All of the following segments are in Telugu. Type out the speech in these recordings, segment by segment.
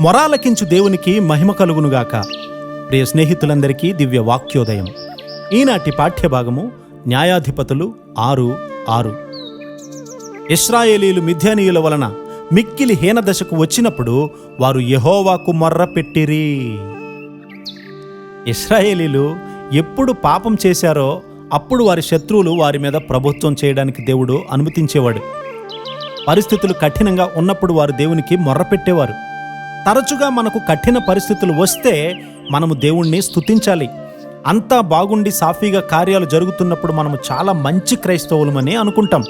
మొరాలకించు దేవునికి మహిమ కలుగునుగాక. ప్రియ స్నేహితులందరికీ దివ్య వాక్యోదయం. ఈనాటి పాఠ్యభాగము న్యాయాధిపతులు 6:6. ఇశ్రాయేలీలు మిద్యానీయుల వలన మిక్కిలి హీనదశకు వచ్చినప్పుడు వారు యెహోవాకు మొర్ర పెట్టిరి. ఇశ్రాయేలీలు ఎప్పుడు పాపం చేశారో అప్పుడు వారి శత్రువులు వారి మీద ప్రభుత్వం చేయడానికి దేవుడు అనుమతించేవాడు. పరిస్థితులు కఠినంగా ఉన్నప్పుడు వారు దేవునికి మొర్ర పెట్టేవారు. తరచుగా మనకు కఠిన పరిస్థితులు వస్తే మనము దేవుణ్ణి స్తుతించాలి. అంతా బాగుండి సాఫీగా కార్యాలు జరుగుతున్నప్పుడు మనము చాలా మంచి క్రైస్తవులమని అనుకుంటాం.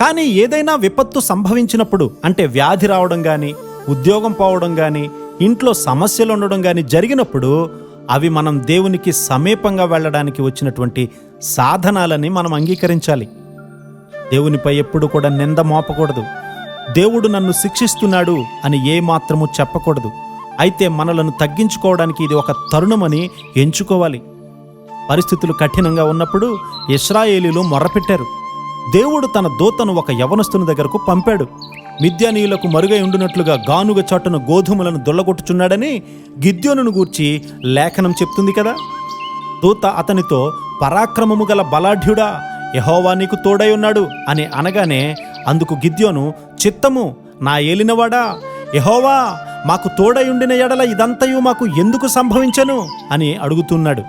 కానీ ఏదైనా విపత్తు సంభవించినప్పుడు, అంటే వ్యాధి రావడం కానీ, ఉద్యోగం పోవడం కానీ, ఇంట్లో సమస్యలు ఉండడం కానీ జరిగినప్పుడు అవి మనం దేవునికి సమీపంగా వెళ్ళడానికి వచ్చినటువంటి సాధనాలని మనం అంగీకరించాలి. దేవునిపై ఎప్పుడు కూడా నింద మోపకూడదు. దేవుడు నన్ను శిక్షిస్తున్నాడు అని ఏమాత్రము చెప్పకూడదు. అయితే మనలను తగ్గించుకోవడానికి ఇది ఒక తరుణమని ఎంచుకోవాలి. పరిస్థితులు కఠినంగా ఉన్నప్పుడు ఇశ్రాయేలీలు మొర్రపెట్టారు. దేవుడు తన దూతను ఒక యవనస్తుని దగ్గరకు పంపాడు. మిద్యానీయులకు మరుగై ఉండునట్లుగా గానుగ చాటున గోధుమలను దొల్లగొట్టుచున్నాడని గిద్యోనును గూర్చి లేఖనం చెప్తుంది కదా. దూత అతనితో, పరాక్రమము గల బలాఢ్యుడా, యెహోవా నీకు తోడై ఉన్నాడు అని అనగానే అందుకు గిద్యోను, చిత్తము నా ఏలినవాడా, యెహోవా మాకు తోడై ఉండిన ఎడల ఇదంతయు మాకు ఎందుకు సంభవించెను అని అడుగుతున్నాడు.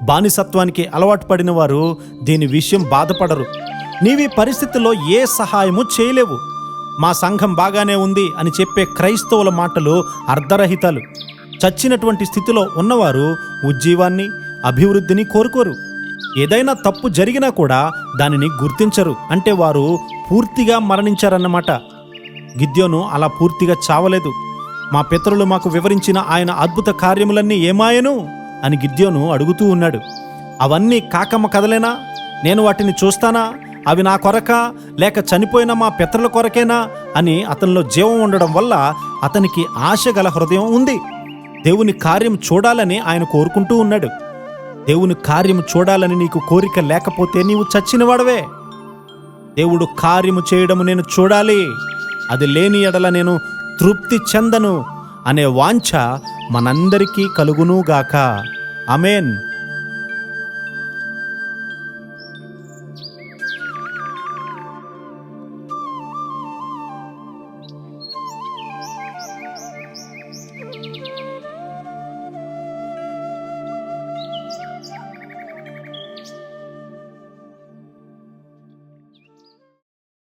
బానిసత్వానికి అలవాటు పడిన వారు దీని విషయం బాధపడరు. నీవి పరిస్థితుల్లో ఏ సహాయము చేయలేవు. మా సంఘం బాగానే ఉంది అని చెప్పే క్రైస్తవుల మాటలు అర్ధరహితాలు. చచ్చినటువంటి స్థితిలో ఉన్నవారు ఉజ్జీవాన్ని, అభివృద్ధిని కోరుకోరు. ఏదైనా తప్పు జరిగినా కూడా దానిని గుర్తించరు. అంటే వారు పూర్తిగా మరణించారన్నమాట. గిద్యోను అలా పూర్తిగా చావలేదు. మా పితరులు మాకు వివరించిన ఆయన అద్భుత కార్యములన్నీ ఏమాయను అని గిద్యోను అడుగుతూ ఉన్నాడు. అవన్నీ కాకమ్మ కదలేనా? నేను వాటిని చూస్తానా? అవి నా కొరకా లేక చనిపోయిన మా పితరుల కొరకేనా అని అతనిలో జీవం ఉండడం వల్ల అతనికి ఆశ గల హృదయం ఉంది. దేవుని కార్యం చూడాలని ఆయన కోరుకుంటూ ఉన్నాడు. దేవుని కార్యము చూడాలని నీకు కోరిక లేకపోతే నీవు చచ్చినవాడవే. దేవుడు కార్యము చేయడము నేను చూడాలి, అది లేని ఎడల నేను తృప్తి చెందను అనే వాంఛ మనందరికీ కలుగునుగాక. ఆమేన్.